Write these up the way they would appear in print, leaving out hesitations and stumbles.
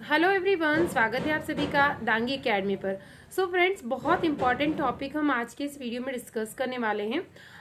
Hello everyone, स्वागत है आप सभी का डांगी एकेडमी पर। सो फ्रेंड्स, बहुत इंपॉर्टेंट टॉपिक हम आज के इस वीडियो में डिस्कस करने वाले हैं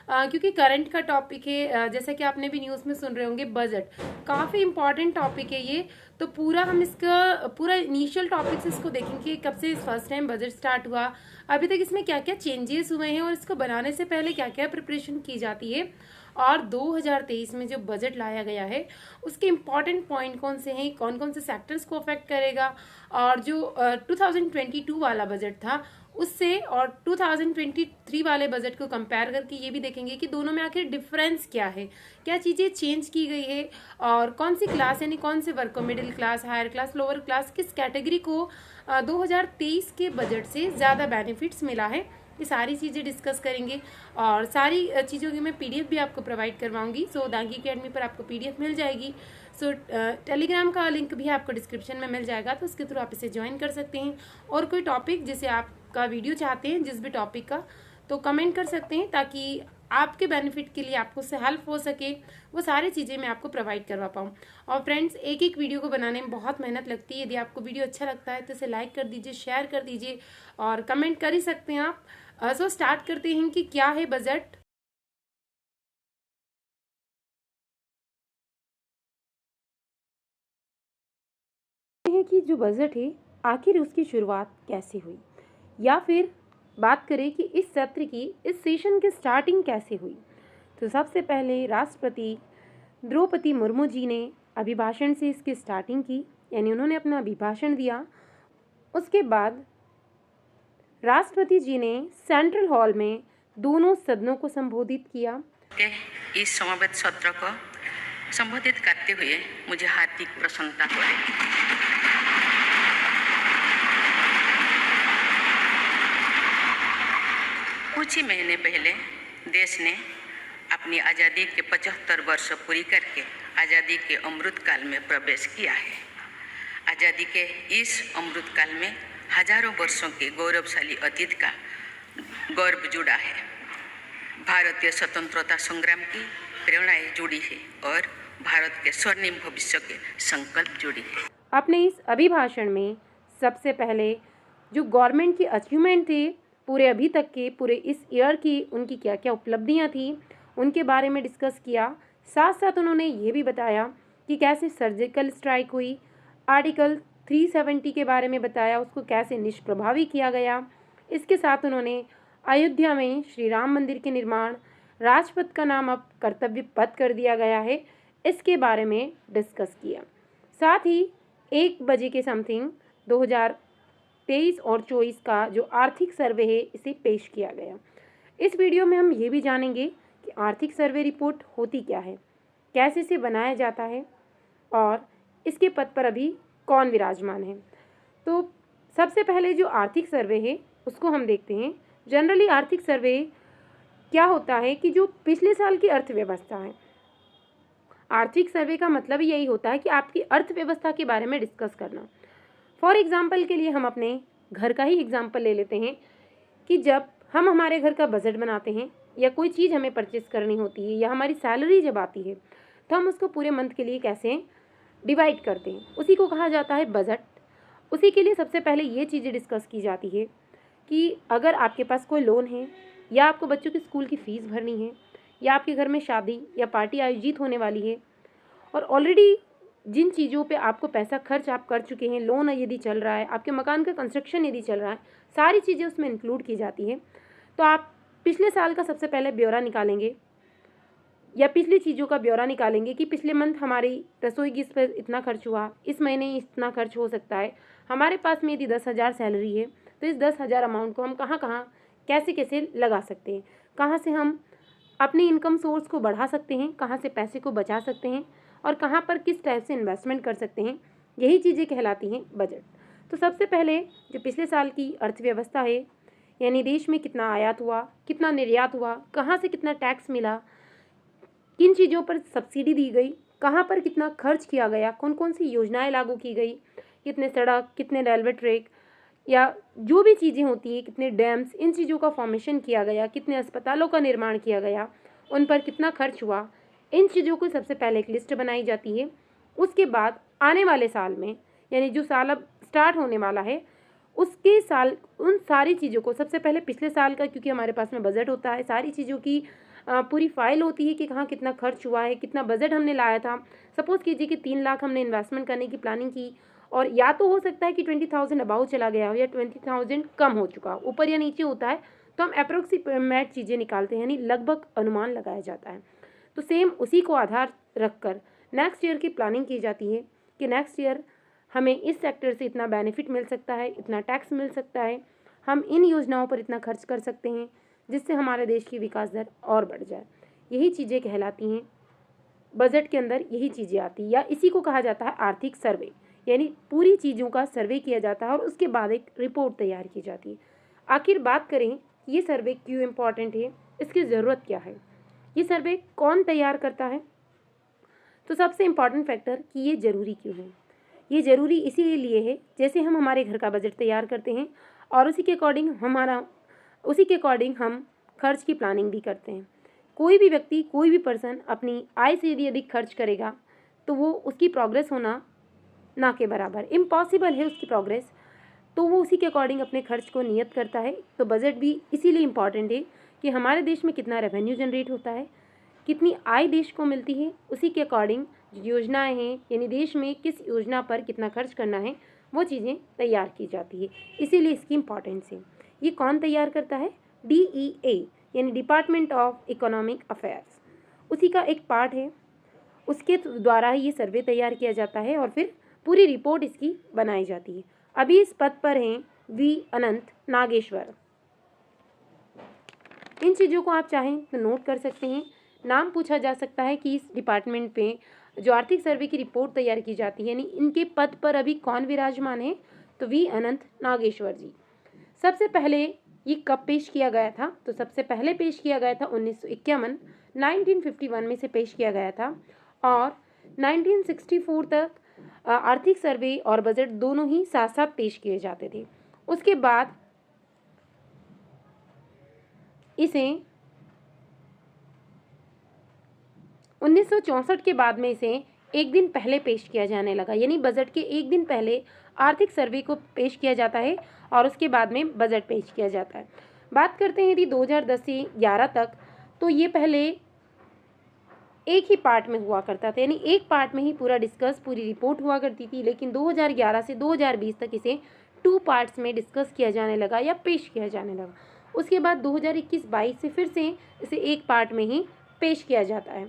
क्योंकि करंट का टॉपिक है। जैसा कि आपने भी न्यूज़ में सुन रहे होंगे, बजट काफ़ी इंपॉर्टेंट टॉपिक है ये। तो पूरा हम इसका पूरा इनिशियल टॉपिक से इसको देखेंगे, कब से फर्स्ट टाइम बजट स्टार्ट हुआ, अभी तक इसमें क्या क्या चेंजेस हुए हैं और इसको बनाने से पहले क्या क्या प्रिपरेशन की जाती है, और 2023 में जो बजट लाया गया है उसके इम्पॉर्टेंट पॉइंट कौन से हैं, कौन कौन से सेक्टर्स को अफेक्ट करेगा, और जो 2022 वाला बजट था उससे और 2023 वाले बजट को कंपेयर करके ये भी देखेंगे कि दोनों में आखिर डिफरेंस क्या है, क्या चीज़ें चेंज की गई है, और कौन सी क्लास यानी कौन से वर्ग को, middle class, higher class, lower class, किस कैटेगरी को 2023 के बजट से ज़्यादा बेनिफिट्स मिला है। ये सारी चीज़ें डिस्कस करेंगे और सारी चीज़ों की मैं पीडीएफ भी आपको प्रोवाइड करवाऊंगी। सो दांगी एकेडमी पर आपको पीडीएफ मिल जाएगी। सो टेलीग्राम का लिंक भी आपको डिस्क्रिप्शन में मिल जाएगा, तो उसके थ्रू आप इसे ज्वाइन कर सकते हैं। और कोई टॉपिक जिसे आपका वीडियो चाहते हैं, जिस भी टॉपिक का, तो कमेंट कर सकते हैं ताकि आपके बेनिफिट के लिए आपको उससे हेल्प हो सके, वो सारी चीज़ें मैं आपको प्रोवाइड करवा पाऊँ। और फ्रेंड्स, एक एक वीडियो को बनाने में बहुत मेहनत लगती है। यदि आपको वीडियो अच्छा लगता है तो इसे लाइक कर दीजिए, शेयर कर दीजिए और कमेंट कर ही सकते हैं आप। सो स्टार्ट करते हैं कि क्या है बजट। है कि जो बजट है आखिर उसकी शुरुआत कैसे हुई, या फिर बात करें कि इस सत्र की, इस सेशन की स्टार्टिंग कैसे हुई। तो सबसे पहले राष्ट्रपति द्रौपदी मुर्मू जी ने अभिभाषण से इसकी स्टार्टिंग की, यानी उन्होंने अपना अभिभाषण दिया। उसके बाद राष्ट्रपति जी ने सेंट्रल हॉल में दोनों सदनों को संबोधित किया। इस समवेत सत्र को संबोधित करते हुए मुझे हार्दिक प्रसन्नता हो रही है। कुछ ही महीने पहले देश ने अपनी आज़ादी के 75 वर्ष पूरी करके आज़ादी के अमृत काल में प्रवेश किया है। आज़ादी के इस अमृत काल में हजारों वर्षों के गौरवशाली अतीत का गौरव जुड़ा है। भारतीय स्वतंत्रता संग्राम की प्रेरणाएं जुड़ी है और भारत के स्वर्णिम भविष्य के संकल्प जुड़ी है। अपने इस अभिभाषण में सबसे पहले जो गवर्नमेंट की अचीवमेंट थे पूरे अभी तक के, पूरे इस ईयर की, उनकी क्या क्या उपलब्धियां थी, उनके बारे में डिस्कस किया। साथ साथ उन्होंने ये भी बताया कि कैसे सर्जिकल स्ट्राइक हुई, आर्टिकल 370 के बारे में बताया, उसको कैसे निष्प्रभावी किया गया। इसके साथ उन्होंने अयोध्या में श्री राम मंदिर के निर्माण, राजपथ का नाम अब कर्तव्य पथ कर दिया गया है, इसके बारे में डिस्कस किया। साथ ही 1 बजे के समथिंग 2023 और 24 का जो आर्थिक सर्वे है इसे पेश किया गया। इस वीडियो में हम ये भी जानेंगे कि आर्थिक सर्वे रिपोर्ट होती क्या है, कैसे इसे बनाया जाता है और इसके पद पर अभी कौन विराजमान है। तो सबसे पहले जो आर्थिक सर्वे है उसको हम देखते हैं। जनरली आर्थिक सर्वे क्या होता है कि जो पिछले साल की अर्थव्यवस्था है, आर्थिक सर्वे का मतलब यही होता है कि आपकी अर्थव्यवस्था के बारे में डिस्कस करना। फॉर एग्जाम्पल के लिए हम अपने घर का ही एग्जाम्पल ले लेते हैं कि जब हम हमारे घर का बजट बनाते हैं या कोई चीज़ हमें परचेस करनी होती है या हमारी सैलरी जब आती है तो हम उसको पूरे मंथ के लिए कैसे डिवाइड करते हैं, उसी को कहा जाता है बजट। उसी के लिए सबसे पहले ये चीज़ें डिस्कस की जाती है कि अगर आपके पास कोई लोन है, या आपको बच्चों की स्कूल की फ़ीस भरनी है, या आपके घर में शादी या पार्टी आयोजित होने वाली है, और ऑलरेडी जिन चीज़ों पे आपको पैसा खर्च आप कर चुके हैं, लोन यदि चल रहा है, आपके मकान का कंस्ट्रक्शन यदि चल रहा है, सारी चीज़ें उसमें इंक्लूड की जाती है। तो आप पिछले साल का सबसे पहले ब्यौरा निकालेंगे या पिछली चीज़ों का ब्यौरा निकालेंगे कि पिछले मंथ हमारी रसोई गैस पर इतना खर्च हुआ, इस महीने इतना खर्च हो सकता है। हमारे पास में यदि 10,000 सैलरी है तो इस 10,000 अमाउंट को हम कहाँ कहाँ कैसे कैसे लगा सकते हैं, कहाँ से हम अपनी इनकम सोर्स को बढ़ा सकते हैं, कहाँ से पैसे को बचा सकते हैं, और कहाँ पर किस टाइप से इन्वेस्टमेंट कर सकते हैं। यही चीज़ें कहलाती हैं बजट। तो सबसे पहले जो पिछले साल की अर्थव्यवस्था है, यानी देश में कितना आयात हुआ, कितना निर्यात हुआ, कहाँ से कितना टैक्स मिला, किन चीज़ों पर सब्सिडी दी गई, कहाँ पर कितना खर्च किया गया, कौन कौन सी योजनाएं लागू की गई, कितने सड़क, कितने रेलवे ट्रैक, या जो भी चीज़ें होती हैं, कितने डैम्स, इन चीज़ों का फॉर्मेशन किया गया, कितने अस्पतालों का निर्माण किया गया, उन पर कितना खर्च हुआ, इन चीज़ों को सबसे पहले एक लिस्ट बनाई जाती है। उसके बाद आने वाले साल में यानी जो साल अब स्टार्ट होने वाला है उसके साल उन सारी चीज़ों को सबसे पहले पिछले साल का, क्योंकि हमारे पास में बजट होता है, सारी चीज़ों की पूरी फाइल होती है कि कहाँ कितना खर्च हुआ है, कितना बजट हमने लाया था। सपोज़ कीजिए कि 3 लाख हमने इन्वेस्टमेंट करने की प्लानिंग की और या तो हो सकता है कि 20,000 अबाउ चला गया हो या 20,000 कम हो चुका हो, ऊपर या नीचे होता है, तो हम अप्रोक्सीमेट चीज़ें निकालते हैं, यानी लगभग अनुमान लगाया जाता है। तो सेम उसी को आधार रखकर नेक्स्ट ईयर की प्लानिंग की जाती है कि नेक्स्ट ईयर हमें इस सेक्टर से इतना बेनिफिट मिल सकता है, इतना टैक्स मिल सकता है, हम इन योजनाओं पर इतना खर्च कर सकते हैं जिससे हमारे देश की विकास दर और बढ़ जाए। यही चीज़ें कहलाती हैं बजट के अंदर, यही चीज़ें आती हैं, या इसी को कहा जाता है आर्थिक सर्वे, यानी पूरी चीज़ों का सर्वे किया जाता है और उसके बाद एक रिपोर्ट तैयार की जाती है। आखिर बात करें ये सर्वे क्यों इम्पॉर्टेंट है, इसकी ज़रूरत क्या है, ये सर्वे कौन तैयार करता है, तो सबसे इम्पॉर्टेंट फैक्टर कि ये ज़रूरी क्यों है। ये ज़रूरी इसीलिए है जैसे हम हमारे घर का बजट तैयार करते हैं और उसी के अकॉर्डिंग हम खर्च की प्लानिंग भी करते हैं। कोई भी व्यक्ति, कोई भी पर्सन अपनी आय से यदि अधिक खर्च करेगा तो वो उसकी प्रोग्रेस होना ना के बराबर, इम्पॉसिबल है उसकी प्रोग्रेस, तो वो उसी के अकॉर्डिंग अपने खर्च को नियत करता है। तो बजट भी इसीलिए इम्पॉर्टेंट है कि हमारे देश में कितना रेवेन्यू जनरेट होता है, कितनी आय देश को मिलती है, उसी के अकॉर्डिंग योजनाएं हैं, यानी देश में किस योजना पर कितना खर्च करना है वो चीज़ें तैयार की जाती है, इसीलिए इसकी इम्पॉर्टेंस है। ये कौन तैयार करता है, DEA यानी डिपार्टमेंट ऑफ इकोनॉमिक अफेयर्स, उसी का एक पार्ट है, उसके द्वारा ही ये सर्वे तैयार किया जाता है और फिर पूरी रिपोर्ट इसकी बनाई जाती है। अभी इस पद पर हैं V अनंत नागेश्वर। इन चीज़ों को आप चाहें तो नोट कर सकते हैं। नाम पूछा जा सकता है कि इस डिपार्टमेंट पे जो आर्थिक सर्वे की रिपोर्ट तैयार की जाती है, यानी इनके पद पर अभी कौन विराजमान है, तो V अनंत नागेश्वर जी। सबसे पहले ये कब पेश किया गया था, तो सबसे पहले पेश किया गया था 1951 में से पेश किया गया था और 1964 तक आर्थिक सर्वे और बजट दोनों ही साथ साथ पेश किए जाते थे। उसके बाद इसे 1964 के बाद में इसे एक दिन पहले पेश किया जाने लगा, यानी बजट के एक दिन पहले आर्थिक सर्वे को पेश किया जाता है और उसके बाद में बजट पेश किया जाता है। बात करते हैं यदि 2010 से 11 तक, तो ये पहले एक ही पार्ट में हुआ करता था, यानी एक पार्ट में ही पूरी रिपोर्ट हुआ करती थी, लेकिन 2011 से 2020 तक इसे 2 पार्ट्स में डिस्कस किया जाने लगा या पेश किया जाने लगा। उसके बाद 2021-22 से फिर से इसे एक पार्ट में ही पेश किया जाता है।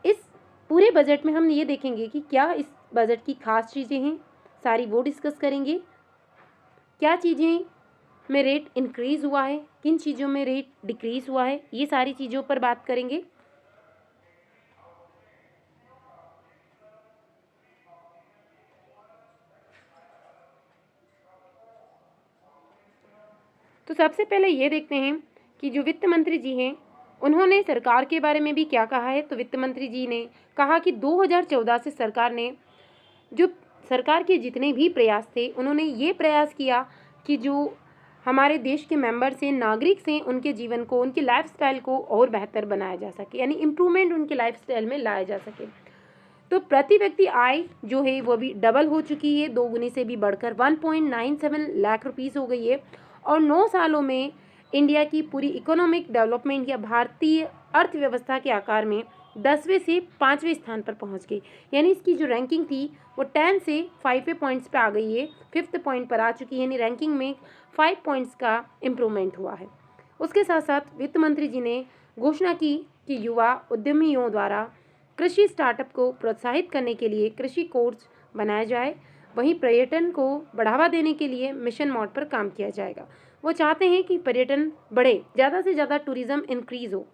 इस पूरे बजट में हम ये देखेंगे कि क्या इस बजट की खास चीज़ें हैं, सारी वो डिस्कस करेंगे। क्या चीज़ें में रेट इंक्रीज़ हुआ है, किन चीज़ों में रेट डिक्रीज़ हुआ है, ये सारी चीज़ों पर बात करेंगे। तो सबसे पहले ये देखते हैं कि जो वित्त मंत्री जी हैं उन्होंने सरकार के बारे में भी क्या कहा है। तो वित्त मंत्री जी ने कहा कि 2014 से सरकार के जितने भी प्रयास थे, उन्होंने ये प्रयास किया कि जो हमारे देश के मेंबर्स हैं, नागरिक हैं, उनके जीवन को, उनकी लाइफस्टाइल को और बेहतर बनाया जा सके, यानी इम्प्रूवमेंट उनके लाइफस्टाइल में लाया जा सके। तो प्रति व्यक्ति आय जो है वो भी डबल हो चुकी है, 2 गुनी से भी बढ़कर 1.97 लाख रुपीस हो गई है और 9 सालों में इंडिया की पूरी इकोनॉमिक डेवलपमेंट या भारतीय अर्थव्यवस्था के आकार में 10वें से 5वें स्थान पर पहुंच गई, यानी इसकी जो रैंकिंग थी वो 10 से 5वें पॉइंट्स पे आ गई है, 5th पॉइंट पर आ चुकी है, यानी रैंकिंग में 5 पॉइंट्स का इम्प्रूवमेंट हुआ है। उसके साथ साथ वित्त मंत्री जी ने घोषणा की कि युवा उद्यमियों द्वारा कृषि स्टार्टअप को प्रोत्साहित करने के लिए कृषि कोर्स बनाया जाए, वहीं पर्यटन को बढ़ावा देने के लिए मिशन मोड पर काम किया जाएगा। वो चाहते हैं कि पर्यटन बढ़े, ज़्यादा से ज़्यादा टूरिज़्म इंक्रीज़ हो।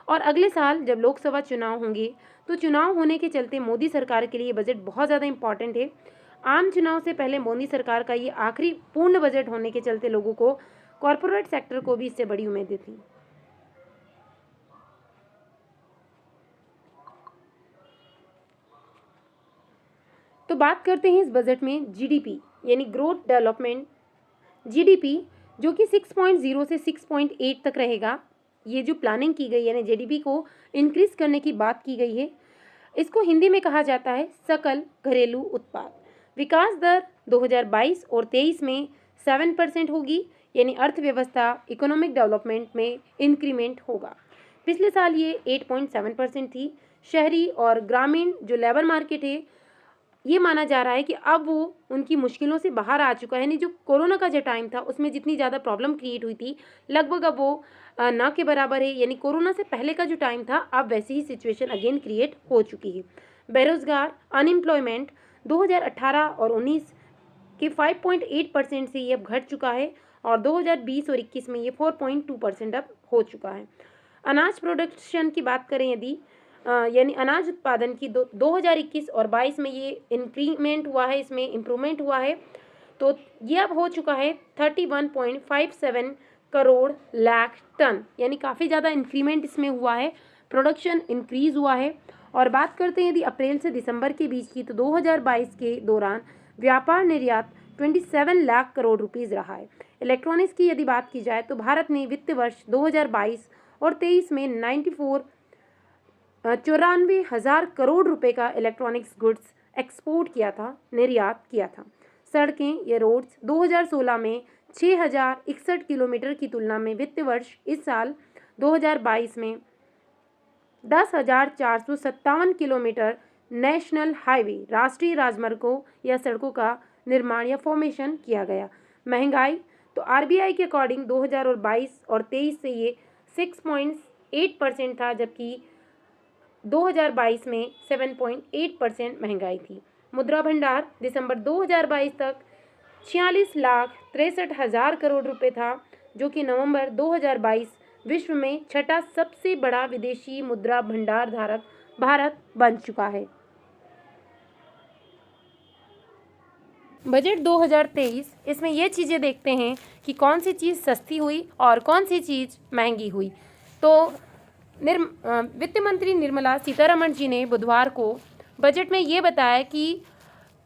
और अगले साल जब लोकसभा चुनाव होंगे तो चुनाव होने के चलते मोदी सरकार के लिए बजट बहुत ज़्यादा इम्पॉर्टेंट है। आम चुनाव से पहले मोदी सरकार का ये आखिरी पूर्ण बजट होने के चलते लोगों को, कॉरपोरेट सेक्टर को भी इससे बड़ी उम्मीदें थी। तो बात करते हैं इस बजट में जीडीपी यानी ग्रोथ डेवलपमेंट जीडीपी, जो कि 6.0 से 6.8 तक रहेगा। ये जो प्लानिंग की गई है यानी जीडीपी को इंक्रीज करने की बात की गई है, इसको हिंदी में कहा जाता है सकल घरेलू उत्पाद। विकास दर 2022 और 23 में 7% होगी, यानी अर्थव्यवस्था इकोनॉमिक डेवलपमेंट में इंक्रीमेंट होगा। पिछले साल ये 8.7% थी। शहरी और ग्रामीण जो लेबर मार्केट है, ये माना जा रहा है कि अब वो उनकी मुश्किलों से बाहर आ चुका है। यानी जो कोरोना का जो टाइम था उसमें जितनी ज़्यादा प्रॉब्लम क्रिएट हुई थी, लगभग अब वो ना के बराबर है। यानी कोरोना से पहले का जो टाइम था, अब वैसी ही सिचुएशन अगेन क्रिएट हो चुकी है। बेरोजगार अनएम्प्लॉयमेंट 2018 और 19 के 5.8% से ये अब घट चुका है और 2020 और 21 में ये 4.2% अब हो चुका है। अनाज प्रोडक्शन की बात करें यदि यानी अनाज उत्पादन की 2021 और 22 में ये इंक्रीमेंट हुआ है, इसमें इम्प्रूवमेंट हुआ है। तो ये अब हो चुका है 31.57 करोड़ लाख टन, यानी काफ़ी ज़्यादा इंक्रीमेंट इसमें हुआ है, प्रोडक्शन इंक्रीज़ हुआ है। और बात करते हैं यदि अप्रैल से दिसंबर के बीच की, तो 2022 के दौरान व्यापार निर्यात 27 लाख करोड़ रुपीज़ रहा है। इलेक्ट्रॉनिक्स की यदि बात की जाए तो भारत ने वित्त वर्ष 2022 और 23 में 94,94,000 करोड़ रुपए का इलेक्ट्रॉनिक्स गुड्स एक्सपोर्ट किया था, निर्यात किया था। सड़कें या रोड्स 2016 में 6,061 किलोमीटर की तुलना में वित्त वर्ष इस साल 2022 में 10,457 किलोमीटर नेशनल हाईवे राष्ट्रीय राजमार्गों या सड़कों का निर्माण या फॉर्मेशन किया गया। महंगाई तो आरबीआई के अकॉर्डिंग 2022 और 23 से ये 6.8% था, जबकि 2022 में 7.8% महंगाई थी। मुद्रा भंडार दिसंबर 2022 तक 46,63,000 करोड़ रुपए था, जो कि नवंबर 2022 विश्व में छठा सबसे बड़ा विदेशी मुद्रा भंडार धारक भारत बन चुका है। बजट 2023, इसमें ये चीज़ें देखते हैं कि कौन सी चीज़ सस्ती हुई और कौन सी चीज़ महंगी हुई। तो वित्त मंत्री निर्मला सीतारमण जी ने बुधवार को बजट में ये बताया कि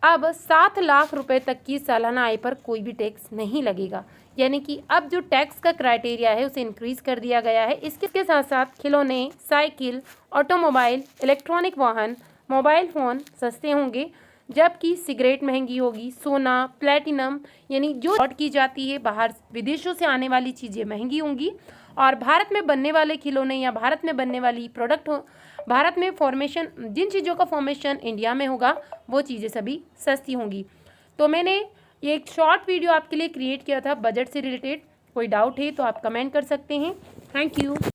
अब 7 लाख रुपए तक की सालाना आय पर कोई भी टैक्स नहीं लगेगा, यानी कि अब जो टैक्स का क्राइटेरिया है उसे इंक्रीज़ कर दिया गया है। इसके साथ साथ खिलौने, साइकिल, ऑटोमोबाइल, इलेक्ट्रॉनिक वाहन, मोबाइल फ़ोन सस्ते होंगे, जबकि सिगरेट महंगी होगी। सोना, प्लेटिनम यानी जो इंपोर्ट की जाती है बाहर विदेशों से आने वाली चीज़ें महंगी होंगी, और भारत में बनने वाले खिलौने या भारत में बनने वाली प्रोडक्ट भारत में फॉर्मेशन, जिन चीज़ों का फॉर्मेशन इंडिया में होगा वो चीज़ें सभी सस्ती होंगी। तो मैंने ये एक शॉर्ट वीडियो आपके लिए क्रिएट किया था बजट से रिलेटेड। कोई डाउट है तो आप कमेंट कर सकते हैं। Thank you.